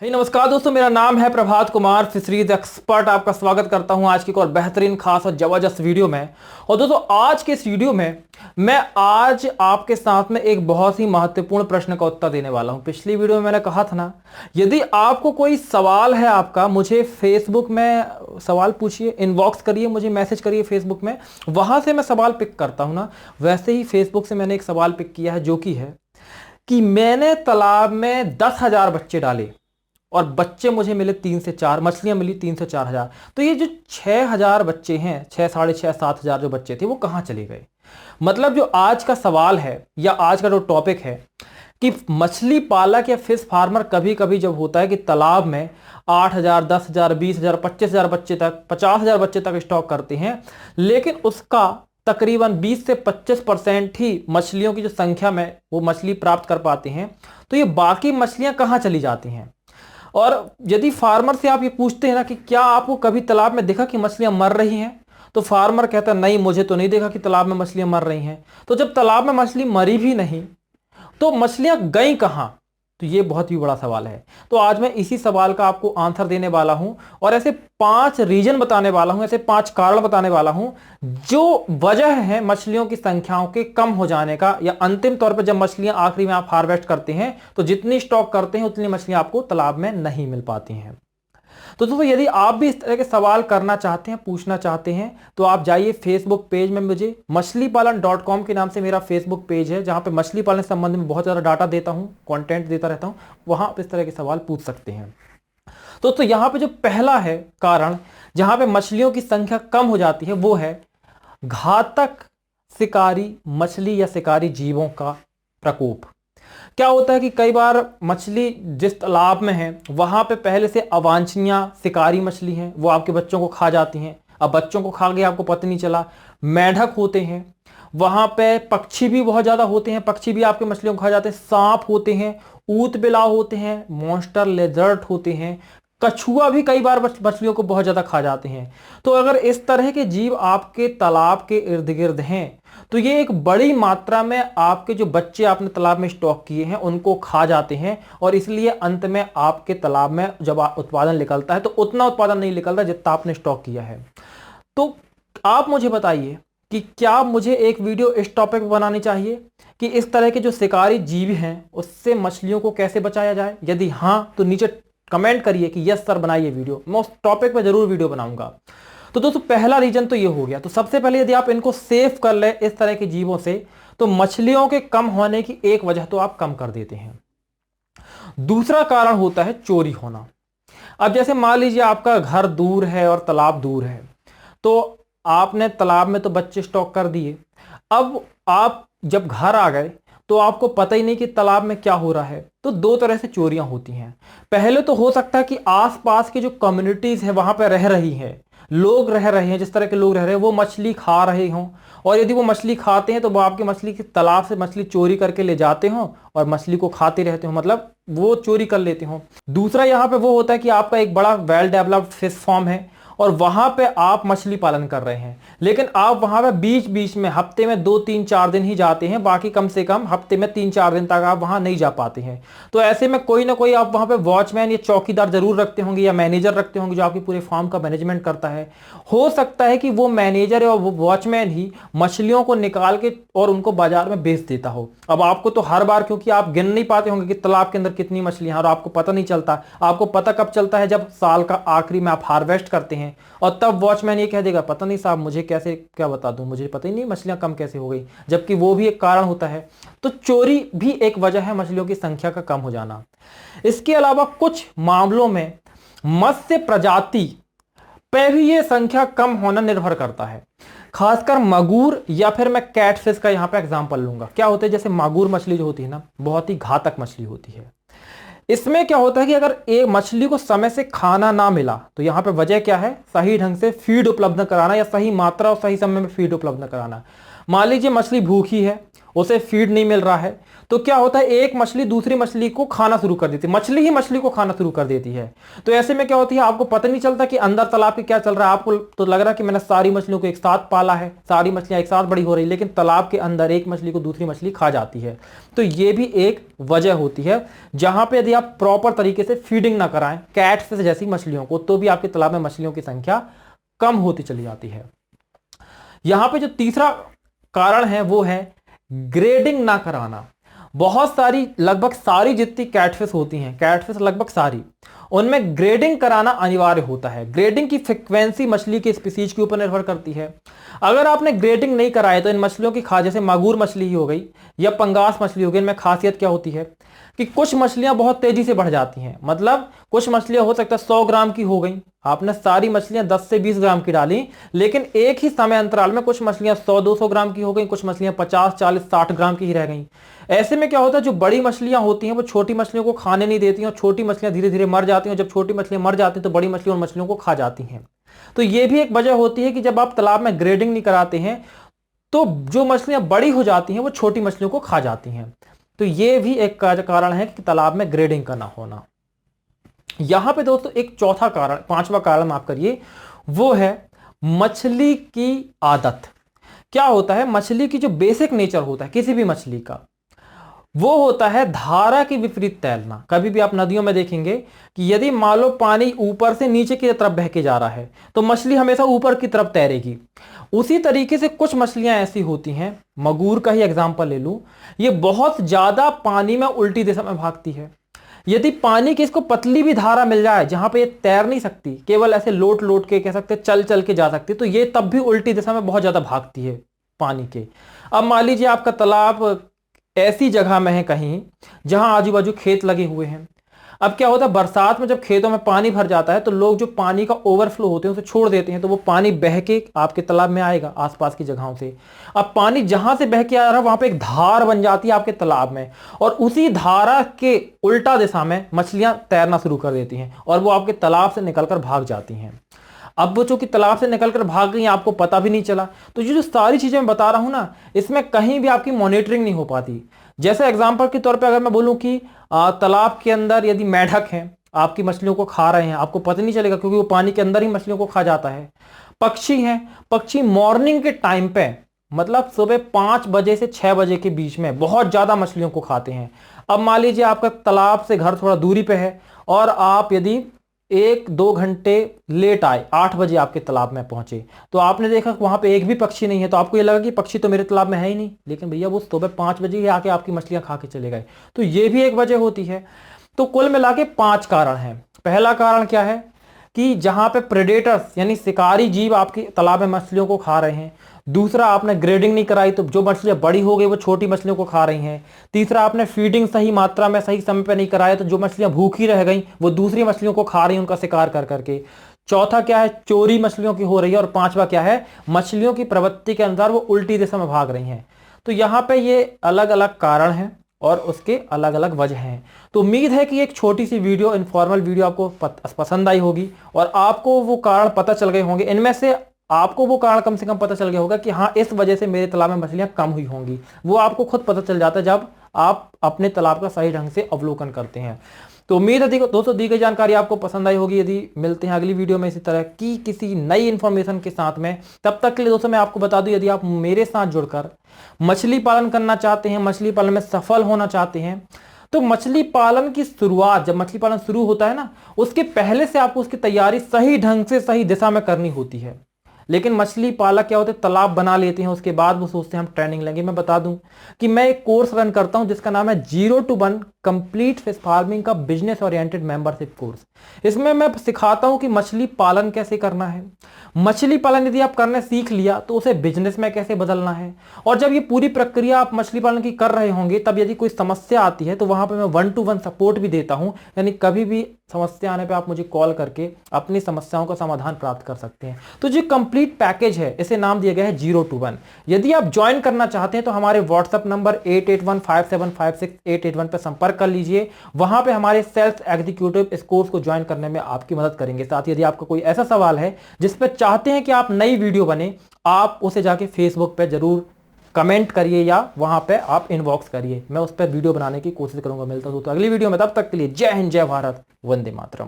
नमस्कार दोस्तों, मेरा नाम है प्रभात कुमार, फिशरीज एक्सपर्ट। आपका स्वागत करता हूं आज की एक और बेहतरीन, खास और जबरदस्त वीडियो में। और दोस्तों, आज के इस वीडियो में मैं आज आपके साथ में एक बहुत ही महत्वपूर्ण प्रश्न का उत्तर देने वाला हूं। पिछली वीडियो में मैंने कहा था ना, यदि आपको कोई सवाल है आपका, मुझे फेसबुक में सवाल पूछिए, इनबॉक्स करिए, मुझे मैसेज करिए फेसबुक में, वहां से मैं सवाल पिक करता हूं ना। वैसे ही फेसबुक से मैंने एक सवाल पिक किया है, जो कि मैंने तालाब में 10,000 बच्चे डाले और बच्चे मुझे मिले 3 से 4, मछलियां मिली 3 से 4 हजार। तो ये जो 6,000 बच्चे हैं, 6, 6.5, 7 हजार जो बच्चे थे, वो कहां चले गए? मतलब जो आज का सवाल है या आज का जो टॉपिक है कि मछली पालक या फिश फार्मर कभी कभी जब होता है कि तालाब में 8,000, 10,000, 20,000, 25,000 बच्चे तक, 50,000 बच्चे तक स्टॉक करते हैं, लेकिन उसका तकरीबन 20 से 25% ही मछलियों की जो संख्या में वो मछली प्राप्त कर पाते हैं। तो ये बाकी मछलियां कहां चली जाती हैं? और यदि फार्मर से आप ये पूछते हैं ना कि क्या आपको कभी तालाब में देखा कि मछलियां मर रही हैं, तो फार्मर कहता है नहीं, मुझे तो नहीं देखा कि तालाब में मछलियां मर रही हैं। तो जब तालाब में मछली मरी भी नहीं, तो मछलियां गई कहां? तो ये बहुत ही बड़ा सवाल है। तो आज मैं इसी सवाल का आपको आंसर देने वाला हूं और ऐसे 5 रीजन बताने वाला हूं, ऐसे 5 कारण बताने वाला हूं जो वजह है मछलियों की संख्याओं के कम हो जाने का, या अंतिम तौर पर जब मछलियां आखिरी में आप हार्वेस्ट करते हैं तो जितनी स्टॉक करते हैं उतनी मछलियां आपको तालाब में नहीं मिल पाती हैं। तो दोस्तों, यदि आप भी इस तरह के सवाल करना चाहते हैं, पूछना चाहते हैं, तो आप जाइए फेसबुक पेज में। मुझे मछलीपालन.com के नाम से मेरा फेसबुक पेज है, जहां पे मछली पालन संबंध में बहुत ज़्यादा डाटा देता हूं, कंटेंट देता रहता हूं। वहां आप इस तरह के सवाल पूछ सकते हैं। तो यहां पे जो पहला है कारण जहां पे मछलियों की संख्या कम हो जाती है, वो है घातक शिकारी मछली या शिकारी जीवों का प्रकोप। क्या होता है कि कई बार मछली जिस तालाब में है वहां पे पहले से अवांछनीय शिकारी मछली हैं, वो आपके बच्चों को खा जाती हैं। अब बच्चों को खा गए, आपको पता नहीं चला। मेंढक होते हैं वहां पे, पक्षी भी बहुत ज्यादा होते हैं, पक्षी भी आपके मछलियों को खा जाते हैं। सांप होते हैं, ऊत बिलाव होते हैं, मॉन्स्टर लेजर्ट होते हैं, कछुआ भी कई बार मछलियों को बहुत ज्यादा खा जाते हैं। तो अगर इस तरह के जीव आपके तालाब के इर्द गिर्द हैं, तो ये एक बड़ी मात्रा में आपके जो बच्चे आपने तालाब में स्टॉक किए हैं उनको खा जाते हैं, और इसलिए अंत में आपके तालाब में जब उत्पादन निकलता है तो उतना उत्पादन नहीं निकलता जितना आपने स्टॉक किया है। तो आप मुझे बताइए कि क्या मुझे एक वीडियो इस टॉपिक पर बनानी चाहिए कि इस तरह के जो शिकारी जीव हैं उससे मछलियों को कैसे बचाया जाए? यदि हाँ, तो नीचे कमेंट करिए कि यस सर, बनाइए वीडियो, मैं उस टॉपिक पे जरूर वीडियो बनाऊंगा। तो दोस्तों, पहला रीजन तो ये हो गया। तो सबसे पहले यदि आप इनको सेव कर ले इस तरह के जीवों से, तो मछलियों के कम होने की एक वजह तो आप कम कर देते हैं। दूसरा कारण होता है चोरी होना। अब जैसे मान लीजिए आपका घर दूर है और तालाब दूर है, तो आपने तालाब में तो बच्चे स्टॉक कर दिए। अब आप जब घर आ गए तो आपको पता ही नहीं कि तालाब में क्या हो रहा है। तो 2 तरह से चोरियां होती हैं। पहले तो हो सकता है कि आसपास की जो कम्युनिटीज है वहां पर रह रही है, लोग रह रहे हैं, जिस तरह के लोग रह रहे हैं वो मछली खा रहे हों, और यदि वो मछली खाते हैं तो वो आपकी मछली के तालाब से मछली चोरी करके ले जाते हों और मछली को खाते रहते हो, मतलब वो चोरी कर लेते हो। दूसरा यहाँ पे वो होता है कि आपका एक बड़ा वेल डेवलप्ड फिश फार्म है और वहां पे आप मछली पालन कर रहे हैं, लेकिन आप वहां पे बीच बीच में हफ्ते में 2, 3, 4 दिन ही जाते हैं, बाकी कम से कम हफ्ते में 3, 4 दिन तक आप वहां नहीं जा पाते हैं। तो ऐसे में कोई ना कोई आप वहां पे वॉचमैन या चौकीदार जरूर रखते होंगे या मैनेजर रखते होंगे जो आपकी पूरे फार्म का मैनेजमेंट करता है। हो सकता है कि वो मैनेजर और वो वॉचमैन ही मछलियों को निकाल के और उनको बाजार में बेच देता हो। अब आपको तो हर बार, क्योंकि आप गिन नहीं पाते होंगे कि तालाब के अंदर कितनी मछलियां हैं और आपको पता नहीं चलता। आपको पता कब चलता है? जब साल का आखिरी में आप हार्वेस्ट करते हैं, और तब वॉचमैन ये कह देगा पता नहीं साहब, मुझे कैसे क्या बता दूं, मुझे पता ही नहीं मछलियां कम कैसे हो गई, जबकि वो भी एक कारण होता है। तो चोरी भी एक वजह है मछलियों की संख्या का कम हो जाना। इसके अलावा कुछ मामलों में मत्स्य प्रजाति पे भी ये संख्या कम होना निर्भर करता है, खासकर मागुर, या फिर मैं कैटफिश का यहां पे एग्जांपल लूंगा। क्या होता है, जैसे मागुर मछली जो होती है ना, बहुत ही घातक मछली होती है। इसमें क्या होता है कि अगर एक मछली को समय से खाना ना मिला, तो यहां पे वजह क्या है? सही ढंग से फीड उपलब्ध कराना, या सही मात्रा और सही समय में फीड उपलब्ध कराना। मान लीजिए मछली भूखी है, उसे फीड नहीं मिल रहा है, तो क्या होता है, एक मछली दूसरी मछली को खाना शुरू कर देती है, मछली ही मछली को खाना शुरू कर देती है। तो ऐसे में क्या होती है, आपको पता नहीं चलता कि अंदर तालाब के क्या चल रहा है। आपको तो लग रहा है कि मैंने सारी मछलियों को एक साथ पाला है, सारी मछलियां एक साथ बड़ी हो रही, लेकिन तालाब के अंदर एक मछली को दूसरी मछली खा जाती है। तो ये भी एक वजह होती है, जहां पे यदि आप प्रॉपर तरीके से फीडिंग ना कराएं कैटफिश जैसी मछलियों को, तो भी आपके तालाब में मछलियों की संख्या कम होती चली जाती है। यहां पे जो तीसरा कारण है वो है ग्रेडिंग ना कराना। बहुत सारी, लगभग सारी जितनी कैटफिश होती हैं, कैटफिश लगभग सारी, उनमें ग्रेडिंग कराना अनिवार्य होता है। ग्रेडिंग की फ्रिक्वेंसी मछली के स्पीसीज के ऊपर निर्भर करती है। अगर आपने ग्रेडिंग नहीं कराए तो इन मछलियों की जैसे मागुर मछली ही हो गई या पंगास मछली हो गई, इनमें खासियत क्या होती है कि कुछ मछलियां बहुत तेजी से बढ़ जाती हैं। मतलब कुछ मछलियां हो सकता है 100 ग्राम की हो गई, आपने सारी मछलियां 10 से 20 ग्राम की डाली, लेकिन एक ही समय अंतराल में कुछ मछलियां 100-200 ग्राम की हो गई, कुछ मछलियां 50-40-60 ग्राम की ही रह गई। ऐसे में क्या होता है, जो बड़ी मछलियां होती हैं वो छोटी मछलियों को खाने नहीं देती हैं और छोटी मछलियां धीरे धीरे मर जाती हैं। जब छोटी मछलियां मर जाती हैं तो बड़ी मछलियां उन मछलियों को खा जाती हैं। तो ये भी एक वजह होती है कि जब आप तालाब में ग्रेडिंग नहीं कराते हैं तो जो मछलियां बड़ी हो जाती हैं वो छोटी मछलियों को खा जाती हैं। तो ये भी एक कारण है कि तालाब में ग्रेडिंग का ना होना। यहां पे दोस्तों एक चौथा कारण, पांचवा कारण माफ करिए, वो है मछली की आदत। क्या होता है, मछली की जो बेसिक नेचर होता है किसी भी मछली का, वो होता है धारा के विपरीत तैरना। कभी भी आप नदियों में देखेंगे कि यदि मान लो पानी ऊपर से नीचे की तरफ बह के जा रहा है तो मछली हमेशा ऊपर की तरफ तैरेगी। उसी तरीके से कुछ मछलियां ऐसी होती हैं, मगूर का ही एग्जांपल ले लूं, ये बहुत ज्यादा पानी में उल्टी दिशा में भागती है। यदि पानी की इसको पतली भी धारा मिल जाए जहां पे ये तैर नहीं सकती, केवल ऐसे लोट लोट के कह सकते चल चल के जा सकती, तो ये तब भी उल्टी दिशा में बहुत ज्यादा भागती है पानी के। अब मान लीजिए आपका तालाब ऐसी जगह में है कहीं जहां आजू बाजू खेत लगे हुए हैं। अब क्या होता है, बरसात में जब खेतों में पानी भर जाता है तो लोग जो पानी का ओवरफ्लो होते हैं उसे छोड़ देते हैं, तो वो पानी बह के आपके तालाब में आएगा आसपास की जगहों से। अब पानी जहां से बह के आ रहा है वहां पे एक धार बन जाती है आपके तालाब में, और उसी धारा के उल्टा दिशा में मछलियां तैरना शुरू कर देती हैं और वो आपके तालाब से निकलकर भाग जाती हैं। अब वो चूंकि तालाब से निकलकर भाग गई, आपको पता भी नहीं चला। तो ये जो सारी चीजें मैं बता रहा हूं ना, इसमें कहीं भी आपकी मॉनिटरिंग नहीं हो पाती। जैसे एग्जांपल के तौर पे अगर मैं बोलूं कि तालाब के अंदर यदि मेढक हैं, आपकी मछलियों को खा रहे हैं, आपको पता नहीं चलेगा क्योंकि वो पानी के अंदर ही मछलियों को खा जाता है। पक्षी हैं, पक्षी मॉर्निंग के टाइम पे, मतलब सुबह 5 बजे से 6 बजे के बीच में बहुत ज्यादा मछलियों को खाते हैं। अब मान लीजिए आपका तालाब से घर थोड़ा दूरी पे है और आप यदि 1-2 घंटे लेट आए, 8 बजे आपके तालाब में पहुंचे, तो आपने देखा वहां पे एक भी पक्षी नहीं है, तो आपको ये लगा कि पक्षी तो मेरे तालाब में है ही नहीं, लेकिन भैया वो सुबह 5 बजे ही आके आपकी मछलियां खा के चले गए। तो ये भी एक वजह होती है। तो कुल मिला के 5 कारण हैं। पहला कारण क्या है कि जहां पे प्रेडेटर्स यानी शिकारी जीव आपके तालाब में मछलियों को खा रहे हैं। दूसरा, आपने ग्रेडिंग नहीं कराई तो जो मछलियां बड़ी हो गई वो छोटी मछलियों को खा रही हैं। तीसरा, आपने फीडिंग सही मात्रा में सही समय पे नहीं कराया तो जो मछलियां भूखी रह गई वो दूसरी मछलियों को खा रही हैं, उनका शिकार कर करके। चौथा क्या है, चोरी मछलियों की हो रही है। और पांचवा क्या है, मछलियों की प्रवृत्ति के अनुसार वो उल्टी दिशा में भाग रही हैं। तो यहाँ पे ये अलग अलग कारण हैं और उसके अलग अलग वजह हैं। तो उम्मीद है कि एक छोटी सी वीडियो, इनफॉर्मल वीडियो आपको पसंद आई होगी और आपको वो कारण पता चल गए होंगे। इनमें से आपको वो कारण कम से कम पता चल गया होगा कि हाँ, इस वजह से मेरे तालाब में मछलियां कम हुई होंगी। वो आपको खुद पता चल जाता है जब आप अपने तालाब का सही ढंग से अवलोकन करते हैं। तो उम्मीद है दोस्तों दी गई जानकारी आपको पसंद आई होगी। यदि मिलते हैं अगली वीडियो में इसी तरह की किसी नई इंफॉर्मेशन के साथ में, तब तक के लिए दोस्तों मैं आपको बता दूं, यदि आप मेरे साथ जुड़कर मछली पालन करना चाहते हैं, मछली पालन में सफल होना चाहते हैं, तो मछली पालन की शुरुआत, जब मछली पालन शुरू होता है ना, उसके पहले से आपको उसकी तैयारी सही ढंग से सही दिशा में करनी होती है। लेकिन मछली पालक क्या होते हैं, तालाब बना लेते हैं, उसके बाद वो सोचते हैं हम ट्रेनिंग लेंगे। मैं बता दूं कि मैं एक कोर्स रन करता हूं जिसका नाम है 0 to 1 कंप्लीट फिश फार्मिंग का बिजनेस ओरिएंटेड मेंबरशिप कोर्स। इसमें मैं सिखाता हूं कि मछली पालन कैसे करना है, मछली पालन यदि आप करना सीख लिया तो उसे बिजनेस में कैसे बदलना है, और जब ये पूरी प्रक्रिया आप मछली पालन की कर रहे होंगे तब यदि कोई समस्या आती है तो वहां पे मैं 1 to 1 सपोर्ट भी देता हूं। यानी कभी भी समस्या आने पे आप मुझे कॉल करके अपनी समस्याओं का समाधान प्राप्त कर सकते हैं। तो जो कंप्लीट पैकेज है इसे नाम दिया गया है 0 to 1। यदि आप ज्वाइन करना चाहते हैं तो हमारे व्हाट्सएप नंबर 8815756881 पर संपर्क कर लीजिए। वहां पे हमारे सेल्स एग्जीक्यूटिव इस कोर्स को ज्वाइन करने में आपकी मदद करेंगे। साथ ही यदि आपका कोई ऐसा सवाल है जिस पर चाहते हैं कि आप नई वीडियो बने, आप उसे जाके फेसबुक पे जरूर कमेंट करिए या वहां पे आप इनबॉक्स करिए, मैं उस पर वीडियो बनाने की कोशिश करूंगा। मिलता हूं तो अगली वीडियो में, तब तक के लिए जय हिंद, जय भारत, वंदे मातरम।